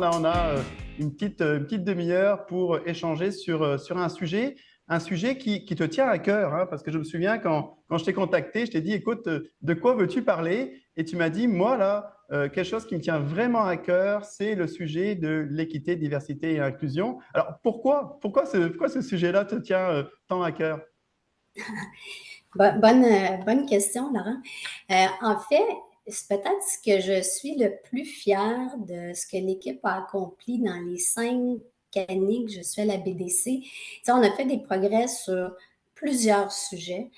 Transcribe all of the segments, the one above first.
là, on a une petite demi-heure pour échanger sur un sujet qui te tient à cœur, hein, parce que je me souviens quand je t'ai contacté, je t'ai dit, écoute, de quoi veux-tu parler? Et tu m'as dit, moi, là, quelque chose qui me tient vraiment à cœur, c'est le sujet de l'équité, diversité et inclusion. Alors, pourquoi ce sujet-là te tient tant à cœur? Bonne question, Laurent. En fait, c'est peut-être ce que je suis le plus fière de ce que l'équipe a accompli dans les 5 années que je suis à la BDC. Tu sais, on a fait des progrès sur plusieurs sujets,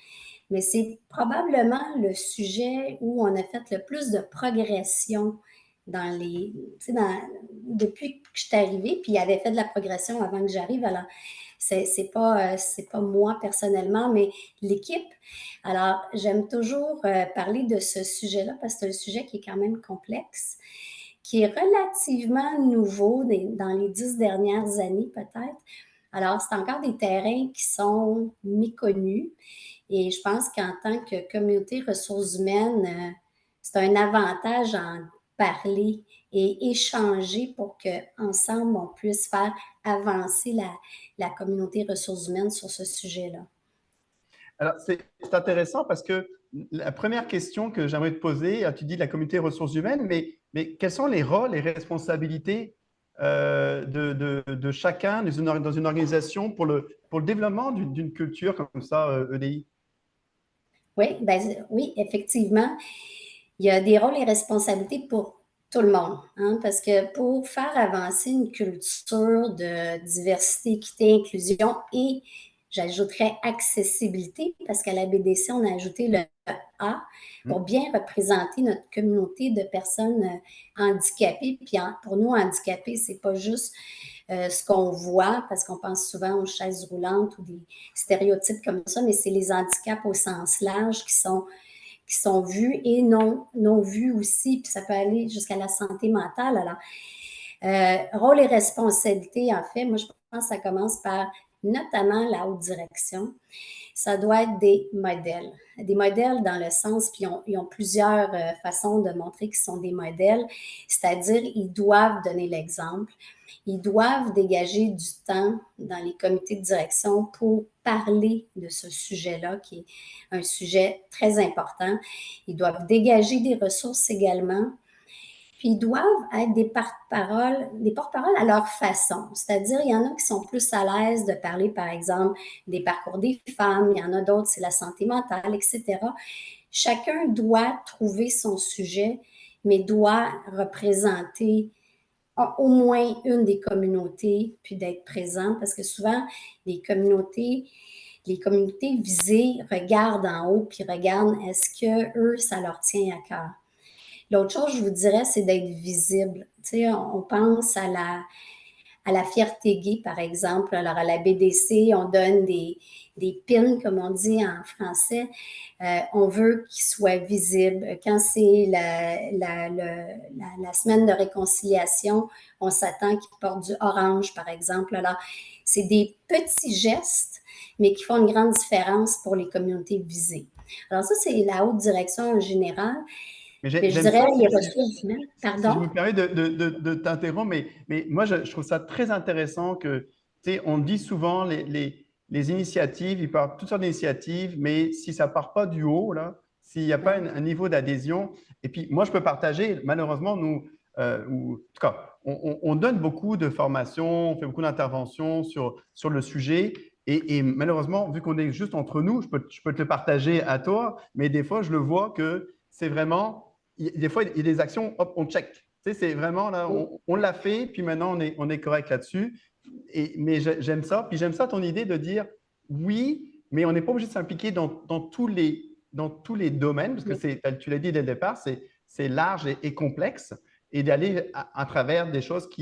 mais c'est probablement le sujet où on a fait le plus de progression dans les, tu sais, depuis que je suis arrivée, puis il avait fait de la progression avant que j'arrive. Alors, c'est pas moi personnellement, mais l'équipe. Alors, j'aime toujours parler de ce sujet-là parce que c'est un sujet qui est quand même complexe, qui est relativement nouveau dans les 10 dernières années peut-être. Alors, c'est encore des terrains qui sont méconnus et je pense qu'en tant que communauté ressources humaines, c'est un avantage en parler et échanger pour qu'ensemble, on puisse faire avancer la communauté ressources humaines sur ce sujet-là. Alors, c'est intéressant parce que la première question que j'aimerais te poser, tu dis la communauté ressources humaines, mais quels sont les rôles et responsabilités de chacun dans une organisation pour le développement d'une culture comme ça, EDI? Oui, oui, effectivement, il y a des rôles et responsabilités pour tout le monde, hein, parce que pour faire avancer une culture de diversité, équité, inclusion et j'ajouterais accessibilité, parce qu'à la BDC, on a ajouté le A pour bien représenter notre communauté de personnes handicapées. Puis pour nous, handicapés, c'est pas juste ce qu'on voit, parce qu'on pense souvent aux chaises roulantes ou des stéréotypes comme ça, mais c'est les handicaps au sens large qui sont vus et non vus aussi, puis ça peut aller jusqu'à la santé mentale. Alors, rôle et responsabilité, en fait, moi, je pense que ça commence par notamment la haute direction. Ça doit être des modèles. Des modèles dans le sens, puis ils ont plusieurs façons de montrer qu'ils sont des modèles, c'est-à-dire ils doivent donner l'exemple, ils doivent dégager du temps dans les comités de direction pour parler de ce sujet-là, qui est un sujet très important. Ils doivent dégager des ressources également. Puis ils doivent être des porte-paroles à leur façon. C'est-à-dire, il y en a qui sont plus à l'aise de parler, par exemple, des parcours des femmes, il y en a d'autres, c'est la santé mentale, etc. Chacun doit trouver son sujet, mais doit représenter au moins une des communautés, puis d'être présent, parce que souvent, les communautés visées regardent en haut, puis regardent est-ce que eux, ça leur tient à cœur. L'autre chose, je vous dirais, c'est d'être visible. Tu sais, on pense à la fierté gay, par exemple. Alors, à la BDC, on donne des pins, comme on dit en français. On veut qu'ils soient visibles. Quand c'est la semaine de réconciliation, on s'attend qu'ils portent du orange, par exemple. Alors, c'est des petits gestes, mais qui font une grande différence pour les communautés visées. Alors, ça, c'est la haute direction en général. Mais Mais je j'aime dirais ça, les ressources humaines. si je Pardon? me permets de t'interrompre, mais moi, je trouve ça très intéressant que, tu sais, on dit souvent les initiatives, ils partent toutes sortes d'initiatives, mais si ça part pas du haut, là, s'il n'y a pas Ouais. un niveau d'adhésion, et puis moi, je peux partager, malheureusement, nous, ou, en tout cas, on donne beaucoup de formations, on fait beaucoup d'interventions sur le sujet, et malheureusement, vu qu'on est juste entre nous, je peux te le partager à toi, mais des fois, je le vois que c'est vraiment des fois, il y a des actions, hop, on check. Tu sais, c'est vraiment là, on l'a fait, puis maintenant on est correct là-dessus. Mais j'aime ça. Puis j'aime ça ton idée de dire oui, mais on n'est pas obligé de s'impliquer dans tous les domaines, parce que tu l'as dit dès le départ, c'est large et complexe, et d'aller à travers des choses où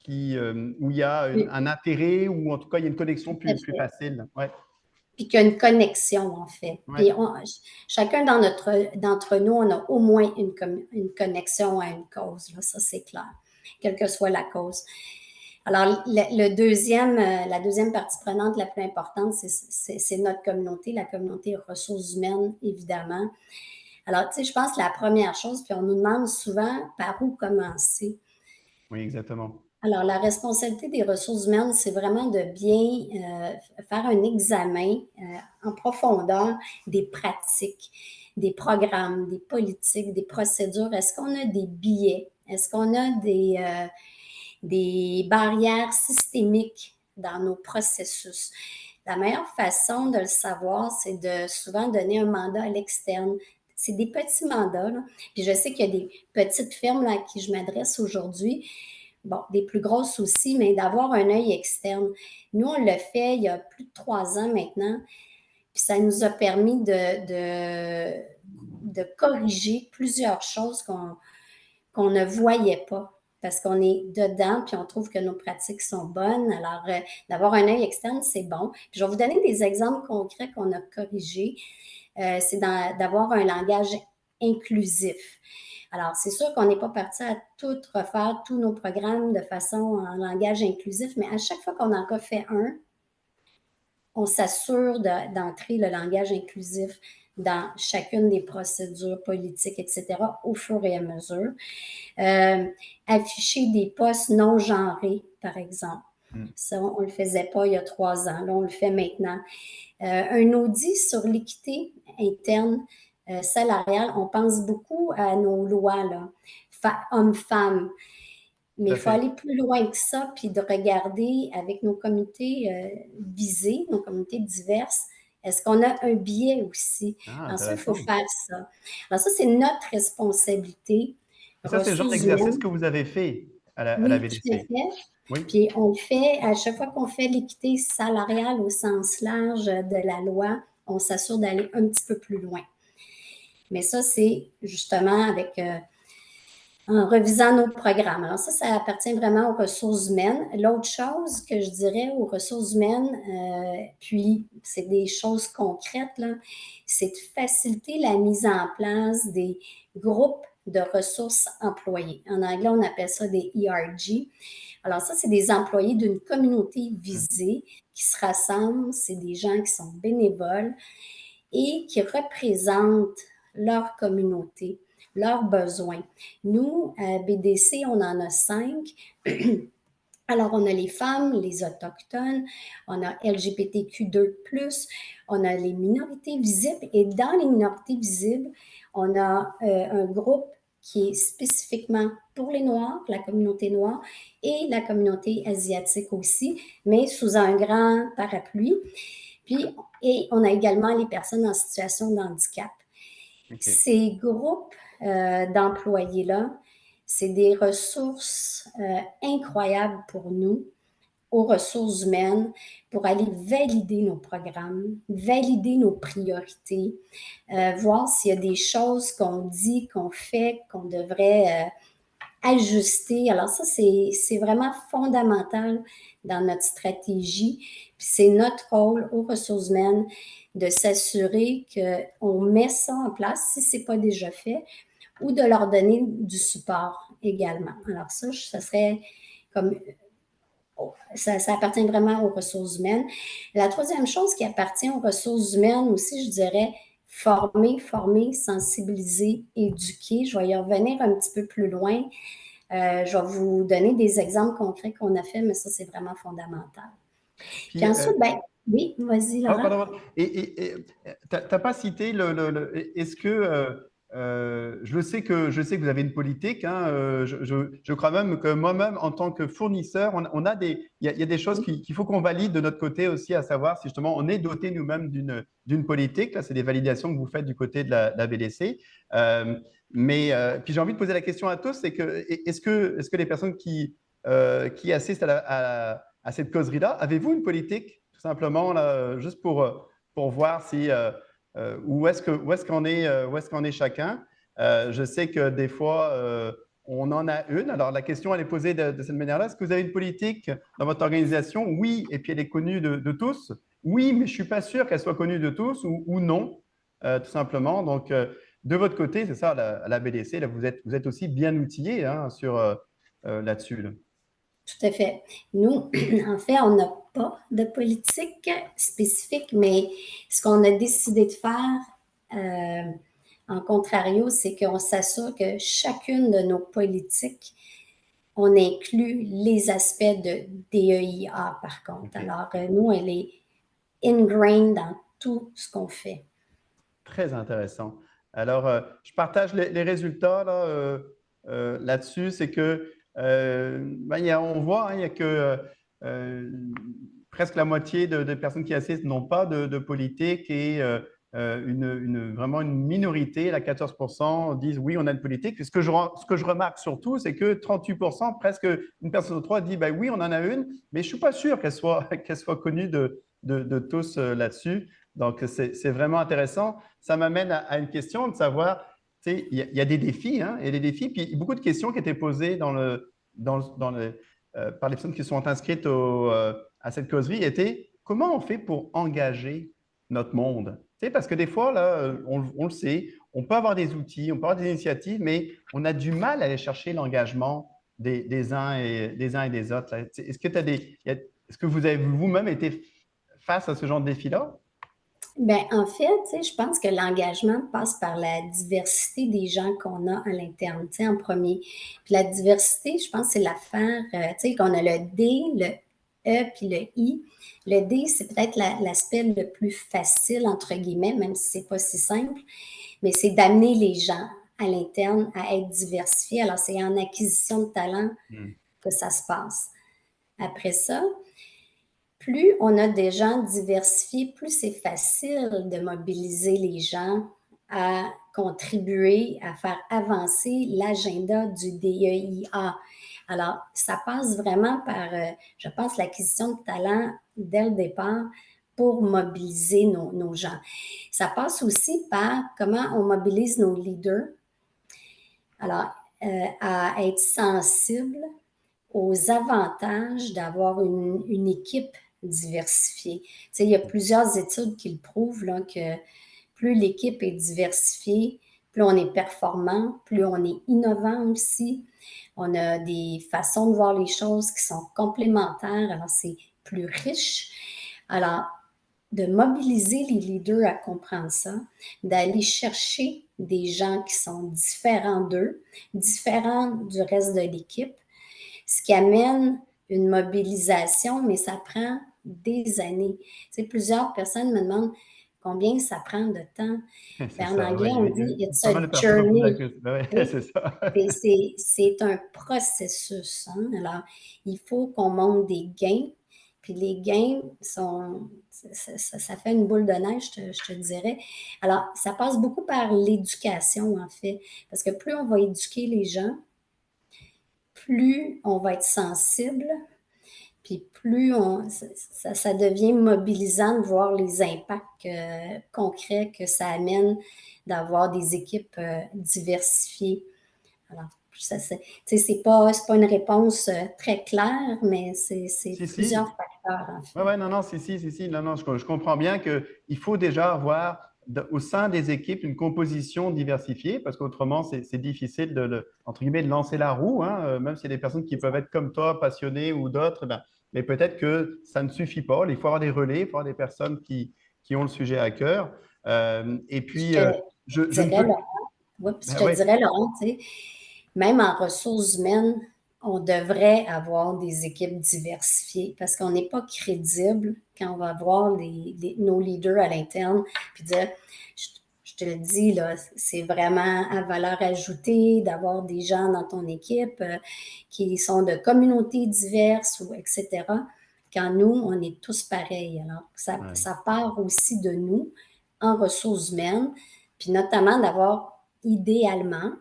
il y a Oui, un intérêt, ou en tout cas il y a une connexion tout à plus fait. facile. Ouais, Puis qu'il y a une connexion, en fait. ouais. Puis chacun d'entre nous, on a au moins une connexion à une cause. Là, ça, c'est clair, quelle que soit la cause. Alors, la deuxième partie prenante la plus importante, c'est notre communauté, la communauté ressources humaines, évidemment. Alors, tu sais, je pense que la première chose, puis on nous demande souvent par où commencer. Oui, exactement. Alors, la responsabilité des ressources humaines, c'est vraiment de bien faire un examen en profondeur des pratiques, des programmes, des politiques, des procédures. Est-ce qu'on a des biais? Est-ce qu'on a des barrières systémiques dans nos processus? La meilleure façon de le savoir, c'est de souvent donner un mandat à l'externe. C'est des petits mandats, là. Puis je sais qu'il y a des petites firmes là, à qui je m'adresse aujourd'hui, bon, des plus grosses aussi, mais d'avoir un œil externe. Nous, on l'a fait il y a plus de 3 ans maintenant, puis ça nous a permis de corriger plusieurs choses qu'on ne voyait pas parce qu'on est dedans, puis on trouve que nos pratiques sont bonnes. Alors, d'avoir un œil externe, c'est bon. Puis je vais vous donner des exemples concrets qu'on a corrigés. C'est d'avoir un langage inclusif. Alors, c'est sûr qu'on n'est pas parti à tout refaire, tous nos programmes de façon en langage inclusif, mais à chaque fois qu'on en refait un, on s'assure d'entrer le langage inclusif dans chacune des procédures politiques, etc., au fur et à mesure. Euh, Afficher des postes non genrés, par exemple. Mm. Ça, on ne le faisait pas il y a 3 ans. Là, on le fait maintenant. Un audit sur l'équité interne salariale, on pense beaucoup à nos lois, là, hommes-femmes. Mais Tout il à faut fait. aller plus loin que ça, puis de regarder avec nos communautés visées, nos communautés diverses, est-ce qu'on a un biais aussi? Ah, Alors ça, il faut intéressant. faire ça. Alors ça, c'est notre responsabilité, Et ça, c'est le genre ressources d'exercice humaines. que vous avez fait à la Oui, tout à VDC. fait. Oui. Puis on le fait, à chaque fois qu'on fait l'équité salariale au sens large de la loi, on s'assure d'aller un petit peu plus loin. Mais ça, c'est justement avec en revisant nos programmes. Alors ça appartient vraiment aux ressources humaines. L'autre chose que je dirais aux ressources humaines, puis c'est des choses concrètes, là, c'est de faciliter la mise en place des groupes de ressources employées. En anglais, on appelle ça des ERG. Alors ça, c'est des employés d'une communauté Mm. visée qui se rassemblent. C'est des gens qui sont bénévoles et qui représentent leur communauté, leurs besoins. Nous, à BDC, on en a 5. Alors, on a les femmes, les autochtones, on a LGBTQ2+, on a les minorités visibles et dans les minorités visibles, on a un groupe qui est spécifiquement pour les Noirs, la communauté noire et la communauté asiatique aussi, mais sous un grand parapluie. Puis, et on a également les personnes en situation de handicap. OK. Ces groupes d'employés-là, c'est des ressources incroyables pour nous, aux ressources humaines, pour aller valider nos programmes, valider nos priorités, voir s'il y a des choses qu'on dit, qu'on fait, qu'on devrait ajuster. Alors ça, c'est vraiment fondamental dans notre stratégie. Puis c'est notre rôle aux ressources humaines de s'assurer qu'on met ça en place si ce n'est pas déjà fait ou de leur donner du support également. Alors ça serait comme ça appartient vraiment aux ressources humaines. La troisième chose qui appartient aux ressources humaines aussi, je dirais, former, sensibiliser, éduquer. Je vais y revenir un petit peu plus loin. Je vais vous donner des exemples concrets qu'on a fait, mais ça, c'est vraiment fondamental. Puis Puis, ensuite, ben, oui, vas-y, oh, Laurent. pardon, pardon. Et t'as pas cité est-ce que je sais que vous avez une politique, hein, je crois même que moi-même en tant que fournisseur, on a il y a des choses qu'il faut qu'on valide de notre côté aussi, à savoir si justement on est doté nous-mêmes d'une politique. Là, c'est des validations que vous faites du côté de la BDC. Mais puis j'ai envie de poser la question à tous, c'est que est-ce que les personnes qui assistent à cette causerie-là, avez-vous une politique tout simplement là, juste pour voir si où est-ce qu'on est chacun. Je sais que des fois on en a une. Alors la question elle est posée de cette manière-là. Est-ce que vous avez une politique dans votre organisation? Oui, et puis elle est connue de tous. Oui, mais je suis pas sûr qu'elle soit connue de tous ou non, tout simplement. Donc de votre côté, c'est ça, la BDC, là, vous êtes aussi bien outillé hein, sur là-dessus. Là. Tout à fait. Nous, en fait, on n'a pas de politique spécifique, mais ce qu'on a décidé de faire, euh, en contrario, c'est qu'on s'assure que chacune de nos politiques on inclut les aspects de DEIA, par contre. OK. Alors, nous, elle est ingrained dans tout ce qu'on fait. Très intéressant. Alors, je partage les résultats là, là-dessus. C'est que, ben, on voit, hein, il y a que euh, presque la moitié de personnes qui assistent n'ont pas de politique et vraiment une minorité, là, 14%, disent oui, on a une politique. Et ce que je remarque surtout, c'est que 38%, presque une personne sur trois dit ben, oui, on en a une, mais je ne suis pas sûr qu'elle soit connue de tous là-dessus. Donc, c'est vraiment intéressant. Ça m'amène à une question de savoir, tu sais, il y a des défis, hein, et des défis, puis beaucoup de questions qui étaient posées par les personnes qui sont inscrites à cette causerie étaient comment on fait pour engager notre monde? Tu sais, parce que des fois, là, on le sait, on peut avoir des outils, on peut avoir des initiatives, mais on a du mal à aller chercher l'engagement des uns et des autres. Est-ce que est-ce que vous avez vous-même été face à ce genre de défi-là? Ben, en fait, je pense que l'engagement passe par la diversité des gens qu'on a à l'interne, en premier. Puis la diversité, je pense, c'est l'affaire, qu'on a le D, le E, puis le I. Le D, c'est peut-être l'aspect le plus facile, entre guillemets, même si c'est pas si simple, mais c'est d'amener les gens à l'interne à être diversifiés. Alors, c'est en acquisition de talent Hmm. que ça se passe. Après ça, plus on a des gens diversifiés, plus c'est facile de mobiliser les gens à contribuer, à faire avancer l'agenda du DEIA. Alors, ça passe vraiment par, je pense, l'acquisition de talent dès le départ pour mobiliser nos gens. Ça passe aussi par comment on mobilise nos leaders. Alors, à être sensible aux avantages d'avoir une équipe diversifiée. Tu sais, il y a plusieurs études qui le prouvent là, que plus l'équipe est diversifiée, plus on est performant, plus on est innovant aussi. On a des façons de voir les choses qui sont complémentaires, alors c'est plus riche. Alors, de mobiliser les leaders à comprendre ça, d'aller chercher des gens qui sont différents d'eux, différents du reste de l'équipe, ce qui amène une mobilisation, mais ça prend des années. Tu sais, plusieurs personnes me demandent combien ça prend de temps. C'est Ben, en ça, anglais, oui. on dit it's Pas a mal de personnes ont posé la journey. question. Ben ouais, Oui, c'est ça. c'est un processus. Hein? Alors, il faut qu'on monte des gains. Puis les gains sont, ça fait une boule de neige, je te dirais. Alors, ça passe beaucoup par l'éducation, en fait. Parce que plus on va éduquer les gens, plus on va être sensible, puis plus ça devient mobilisant de voir les impacts concrets que ça amène d'avoir des équipes diversifiées. Alors, c'est pas une réponse très claire, mais c'est Si, plusieurs si. facteurs, en Ouais, fait. ouais, non, non, si. Non, non, je comprends bien qu'il faut déjà avoir au sein des équipes une composition diversifiée parce qu'autrement, c'est difficile entre guillemets, de lancer la roue, hein, même s'il y a des personnes qui peuvent être comme toi, passionnées ou d'autres, ben, mais peut-être que ça ne suffit pas. Il faut avoir des relais, il faut avoir des personnes qui ont le sujet à cœur. Et Je puis, te je ne dirais, peux. Laurent, oups, je Ben te ouais, dirais, Laurent, tu sais, même en ressources humaines, on devrait avoir des équipes diversifiées parce qu'on n'est pas crédible quand on va voir nos leaders à l'interne puis dire, je, je te le dis, là, c'est vraiment à valeur ajoutée d'avoir des gens dans ton équipe qui sont de communautés diverses ou etc. Quand nous, on est tous pareils. Alors, ouais. ça part aussi de nous en ressources humaines, puis notamment d'avoir idéalement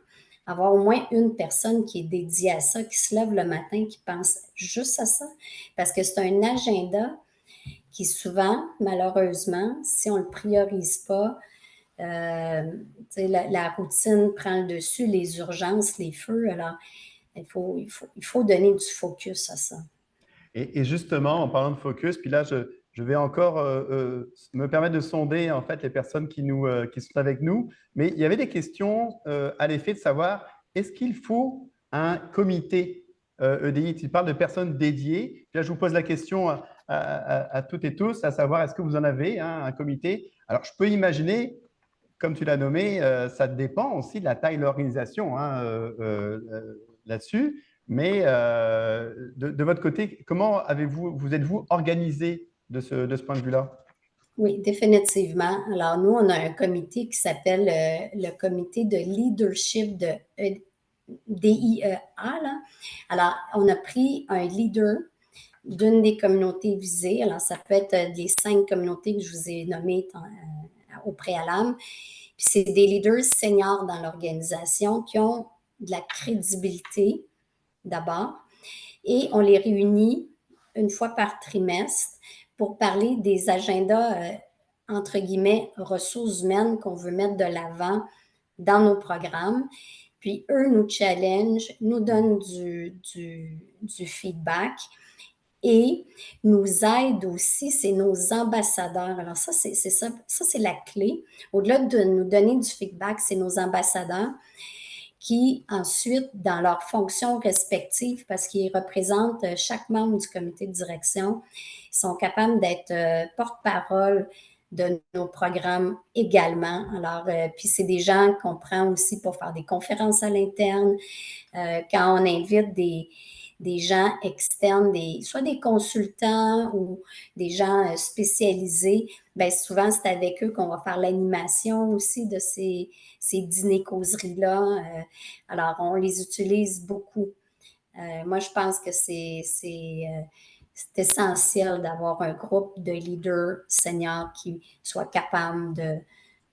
avoir au moins une personne qui est dédiée à ça, qui se lève le matin, qui pense juste à ça, parce que c'est un agenda qui souvent, malheureusement, si on ne le priorise pas, la routine prend le dessus, les urgences, les feux, alors il faut donner du focus à ça. Et justement, en parlant de focus, puis là, je vais encore me permettre de sonder en fait les personnes qui sont avec nous. Mais il y avait des questions à l'effet de savoir est-ce qu'il faut un comité EDI? Tu parles de personnes dédiées. Puis là, je vous pose la question à toutes et tous, à savoir est-ce que vous en avez hein, un comité? Alors, je peux imaginer, comme tu l'as nommé, ça dépend aussi de la taille de l'organisation hein, là-dessus. Mais de votre côté, comment vous êtes-vous organisé de ce point de vue-là? Oui, définitivement. Alors, nous, on a un comité qui s'appelle le comité de leadership de DIEA. Là. Alors, on a pris un leader d'une des communautés visées. Alors, ça peut être les 5 communautés que je vous ai nommées au préalable. Puis, c'est des leaders seniors dans l'organisation qui ont de la crédibilité d'abord. Et on les réunit une fois par trimestre pour parler des agendas, entre guillemets, ressources humaines qu'on veut mettre de l'avant dans nos programmes. Puis eux nous challenge, nous donnent du feedback et nous aident aussi, c'est nos ambassadeurs. Alors ça, c'est ça, c'est la clé. Au-delà de nous donner du feedback, c'est nos ambassadeurs qui ensuite, dans leurs fonctions respectives, parce qu'ils représentent chaque membre du comité de direction, ils sont capables d'être porte-parole de nos programmes également. Alors, puis c'est des gens qu'on prend aussi pour faire des conférences à l'interne. Quand on invite des gens externes, soit des consultants ou des gens spécialisés, bien souvent c'est avec eux qu'on va faire l'animation aussi de ces dîners-causeries-là. Alors, on les utilise beaucoup. Moi, je pense que c'est essentiel d'avoir un groupe de leaders seniors qui soient capables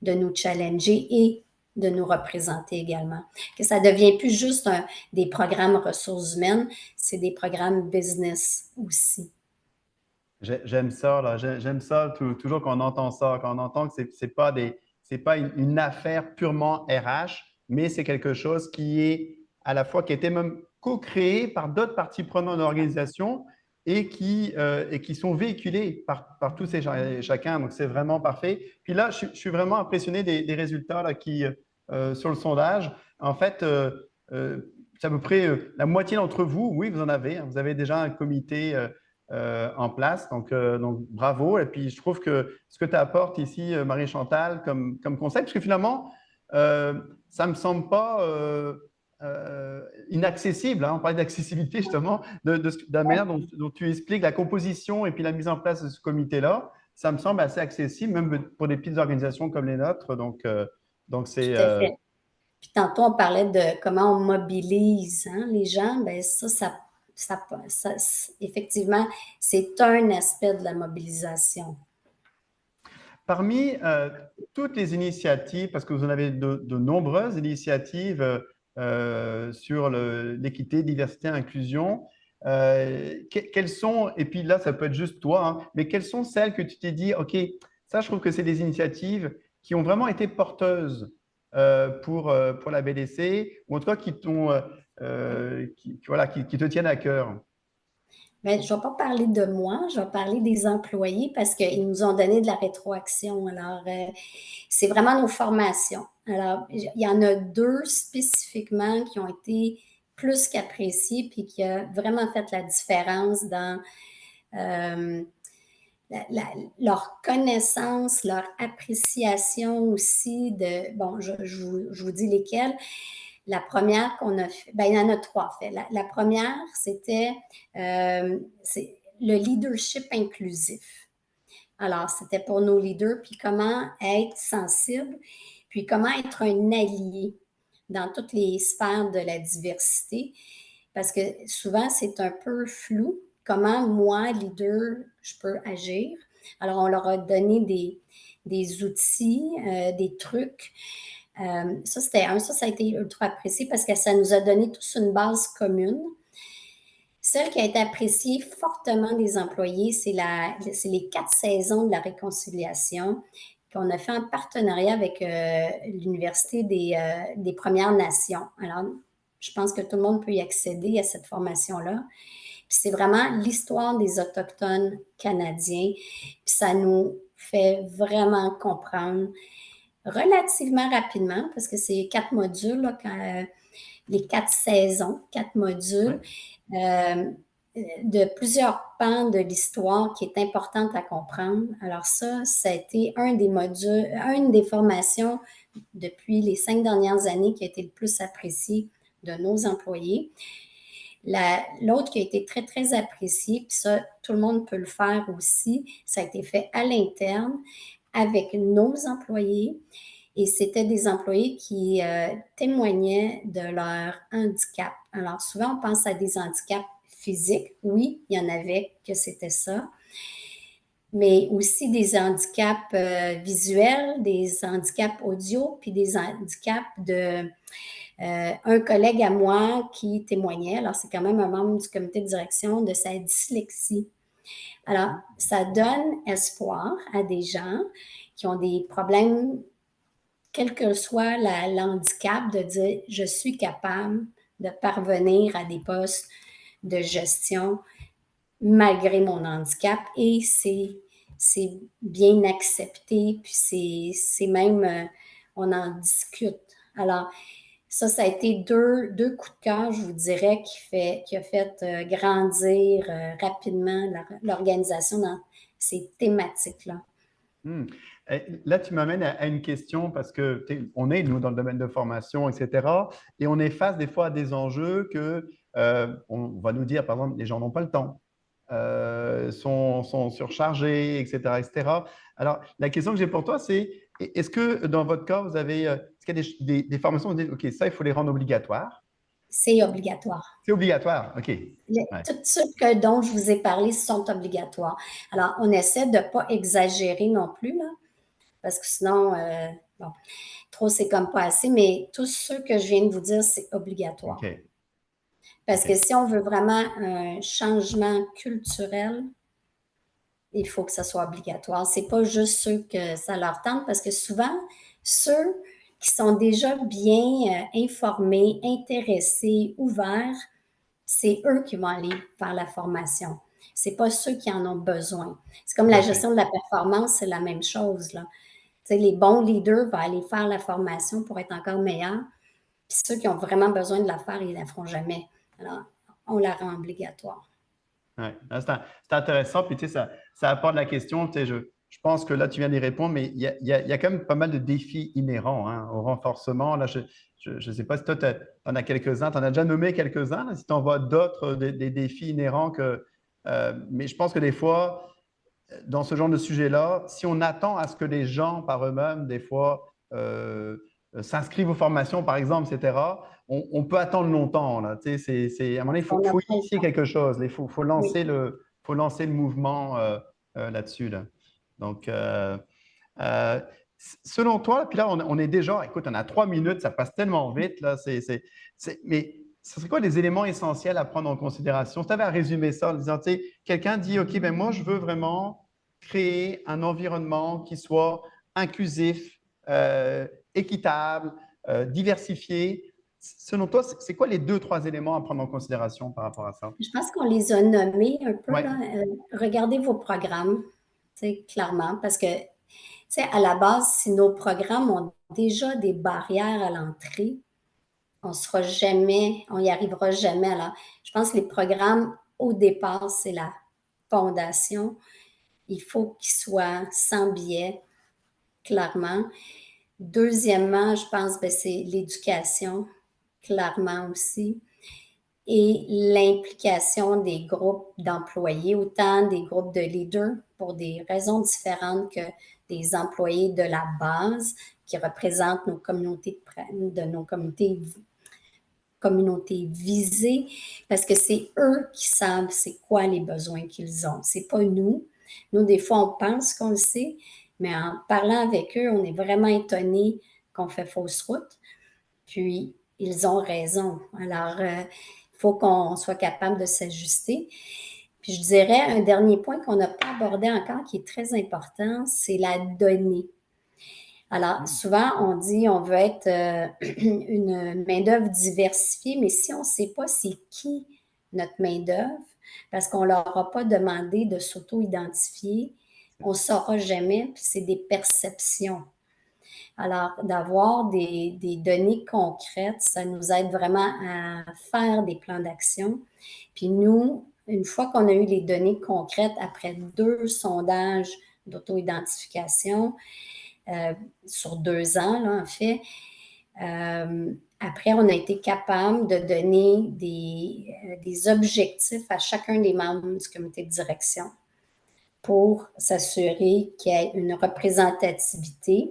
de nous challenger et de nous représenter également. Que ça ne devient plus juste des programmes ressources humaines, c'est des programmes business aussi. J'aime ça, là. J'aime ça toujours quand on entend ça, quand on entend que c'est pas une affaire purement RH, mais c'est quelque chose qui est à la fois, qui a été même co-créé par d'autres parties prenantes de l'organisation et qui sont véhiculés par tous et chacun. Donc, c'est vraiment parfait. Puis là, je suis vraiment impressionné des résultats là, sur le sondage. En fait, c'est à peu près la moitié d'entre vous, oui, vous en avez. Hein. Vous avez déjà un comité. En place. Donc, bravo. Et puis, je trouve que ce que tu apportes ici, Marie-Chantal, comme conseil, parce que finalement, ça ne me semble pas inaccessible. Hein. On parlait d'accessibilité, justement, de la manière dont tu expliques la composition et puis la mise en place de ce comité-là. Ça me semble assez accessible, même pour des petites organisations comme les nôtres. Donc c'est. Tout à fait. Puis tantôt, on parlait de comment on mobilise les gens. Bien, effectivement, c'est un aspect de la mobilisation. Parmi toutes les initiatives, parce que vous en avez de nombreuses initiatives sur l'équité, diversité, inclusion, quelles sont, et puis là, ça peut être juste toi, hein, mais quelles sont celles que tu t'es dit, OK, ça, je trouve que c'est des initiatives qui ont vraiment été porteuses pour la BDC, ou en tout cas voilà, qui te tiennent à cœur? Bien, je ne vais pas parler de moi, je vais parler des employés parce qu'ils nous ont donné de la rétroaction. Alors, c'est vraiment nos formations. Alors, il y en a 2 spécifiquement qui ont été plus qu'appréciées puis qui a vraiment fait la différence dans euh, leur connaissance, leur appréciation aussi de, bon, je vous dis lesquelles. La première qu'on a fait, ben, il y en a 3 en fait. La première, c'était le leadership inclusif. Alors, c'était pour nos leaders, puis comment être sensible, puis comment être un allié dans toutes les sphères de la diversité, parce que souvent, c'est un peu flou, comment moi, leader, je peux agir. Alors, on leur a donné des outils, des trucs. Ça, c'était un. Ça a été ultra apprécié parce que ça nous a donné tous une base commune. Celle qui a été appréciée fortement des employés, c'est les 4 saisons de la réconciliation qu'on a fait en partenariat avec l'Université des Premières Nations. Alors, je pense que tout le monde peut y accéder à cette formation-là. Puis c'est vraiment l'histoire des Autochtones canadiens. Puis ça nous fait vraiment comprendre relativement rapidement, parce que c'est 4 modules, là, les 4 saisons, 4 modules, Ouais. euh, de plusieurs pans de l'histoire qui est importante à comprendre. Alors ça a été un des modules, une des formations depuis les 5 dernières années qui a été le plus appréciée de nos employés. L'autre qui a été très, très apprécié, puis ça, tout le monde peut le faire aussi, ça a été fait à l'interne avec nos employés et c'était des employés qui témoignaient de leur handicap. Alors souvent, on pense à des handicaps physiques. Oui, il y en avait que c'était ça, mais aussi des handicaps visuels, des handicaps audio, puis des handicaps de un collègue à moi qui témoignait, alors c'est quand même un membre du comité de direction, de sa dyslexie. Alors, ça donne espoir à des gens qui ont des problèmes, quel que soit l'handicap, de dire je suis capable de parvenir à des postes de gestion malgré mon handicap et c'est bien accepté, puis c'est même, on en discute. Alors, ça a été deux coups de cœur, je vous dirais, qui a fait grandir rapidement l'organisation dans ces thématiques-là. Hmm. Là, tu m'amènes à une question parce que on est, nous, dans le domaine de formation, etc. Et on est face des fois à des enjeux que on va nous dire, par exemple, les gens n'ont pas le temps, sont surchargés, etc., etc. Alors, la question que j'ai pour toi, c'est est-ce que dans votre cas, vous avez, est-ce qu'il y a des formations où vous dites, OK, ça, il faut les rendre obligatoires? C'est obligatoire. C'est obligatoire, OK. Ouais. Tout ce dont je vous ai parlé sont obligatoires. Alors, on essaie de ne pas exagérer non plus, là, parce que sinon, bon, trop, c'est comme pas assez, mais tout ce que je viens de vous dire, c'est obligatoire. OK. Parce que OK. si on veut vraiment un changement culturel, il faut que ça soit obligatoire. C'est pas juste ceux que ça leur tente, parce que souvent, ceux qui sont déjà bien informés, intéressés, ouverts, c'est eux qui vont aller faire la formation. C'est pas ceux qui en ont besoin. C'est comme Tout la à fait. gestion de la performance, c'est la même chose, là. Tu sais, les bons leaders vont aller faire la formation pour être encore meilleurs. Puis ceux qui ont vraiment besoin de la faire, ils ne la feront jamais. Alors, on la rend obligatoire. Ouais. Ah, c'est intéressant. Puis, tu sais, ça apporte la question. Tu sais, je pense que là, tu viens d'y répondre, mais il y a quand même pas mal de défis inhérents hein, au renforcement. Là, je ne sais pas si toi, tu en as quelques-uns. Tu en as déjà nommé quelques-uns. Là, si tu en vois d'autres, des défis inhérents que. Mais je pense que des fois, dans ce genre de sujet-là, si on attend à ce que les gens par eux-mêmes, des fois, s'inscrivent aux formations, par exemple, etc., on peut attendre longtemps. Là. Tu sais, à un moment donné, On n'a faut pas le initier temps. quelque chose. Il faut Oui. lancer le mouvement là-dessus. Là. Donc, euh, selon toi, puis là, on est déjà, écoute, on a 3 minutes, ça passe tellement vite. Là, mais ce serait quoi les éléments essentiels à prendre en considération? Si tu avais à résumer ça en disant, tu sais, quelqu'un dit, OK, ben moi, je veux vraiment créer un environnement qui soit inclusif, équitable, diversifié. Selon toi, c'est quoi les 2, 3 éléments à prendre en considération par rapport à ça? Je pense qu'on les a nommés un peu, Oui, là. Regardez vos programmes, tu sais, clairement, parce que, tu sais, à la base, si nos programmes ont déjà des barrières à l'entrée, on n'y arrivera jamais. Alors, je pense que les programmes, au départ, c'est la fondation. Il faut qu'ils soient sans biais, clairement. Deuxièmement, je pense que c'est l'éducation, clairement aussi, et l'implication des groupes d'employés, autant des groupes de leaders pour des raisons différentes que des employés de la base qui représentent nos communautés de nos communautés visées, parce que c'est eux qui savent c'est quoi les besoins qu'ils ont. C'est pas nous. Nous, des fois, on pense qu'on le sait, mais en parlant avec eux, on est vraiment étonné qu'on fait fausse route. Puis, ils ont raison. Alors, il faut qu'on soit capable de s'ajuster. Puis, je dirais un dernier point qu'on n'a pas abordé encore, qui est très important, c'est la donnée. Alors, souvent, on dit on veut être une main-d'œuvre diversifiée, mais si on ne sait pas c'est qui notre main-d'œuvre, parce qu'on ne leur a pas demandé de s'auto-identifier, on ne saura jamais, puis c'est des perceptions. Alors, d'avoir des données concrètes, ça nous aide vraiment à faire des plans d'action. Puis nous, une fois qu'on a eu les données concrètes, après 2 sondages d'auto-identification, sur 2 ans, là, en fait, après, on a été capable de donner des objectifs à chacun des membres du comité de direction pour s'assurer qu'il y ait une représentativité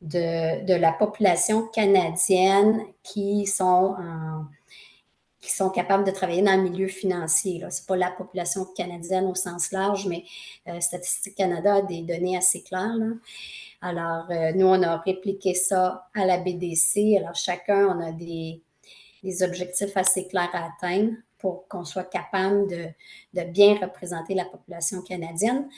de la population canadienne qui sont capables de travailler dans le milieu financier. Ce n'est pas la population canadienne au sens large, mais Statistique Canada a des données assez claires, là. Alors, nous, on a répliqué ça à la BDC. Alors, chacun, on a des objectifs assez clairs à atteindre pour qu'on soit capable de bien représenter la population canadienne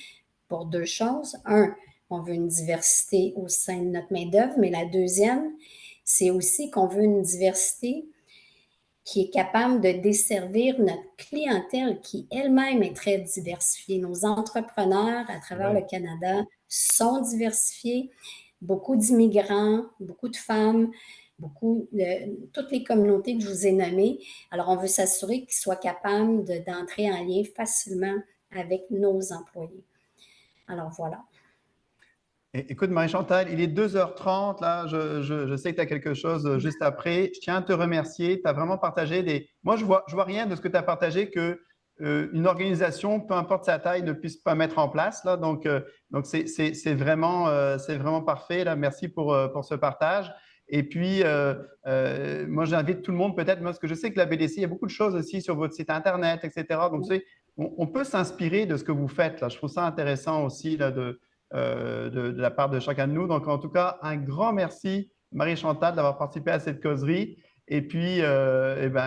pour deux choses. Un, on veut une diversité au sein de notre main-d'œuvre, mais la deuxième, c'est aussi qu'on veut une diversité qui est capable de desservir notre clientèle qui elle-même est très diversifiée. Nos entrepreneurs à travers le Canada sont diversifiés, beaucoup d'immigrants, beaucoup de femmes, toutes les communautés que je vous ai nommées. Alors, on veut s'assurer qu'ils soient capables d'entrer en lien facilement avec nos employés. Alors, voilà. Écoute, Marie-Chantal, il est 2h30, là, je sais que tu as quelque chose juste après. Je tiens à te remercier. Tu as vraiment partagé Moi, je vois rien de ce que tu as partagé que une organisation, peu importe sa taille, ne puisse pas mettre en place, là. Donc c'est vraiment parfait, là. Merci pour ce partage. Et puis, moi, j'invite tout le monde peut-être, parce que je sais que la BDC, il y a beaucoup de choses aussi sur votre site Internet, etc. Donc, on peut s'inspirer de ce que vous faites, là. Je trouve ça intéressant aussi, là, de la part de chacun de nous. Donc, en tout cas, un grand merci, Marie-Chantal, d'avoir participé à cette causerie. Et puis,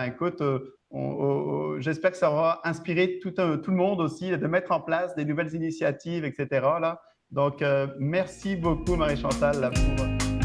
écoute, j'espère que ça aura inspiré tout le monde aussi de mettre en place des nouvelles initiatives, etc. Là. Donc, merci beaucoup, Marie-Chantal, là, pour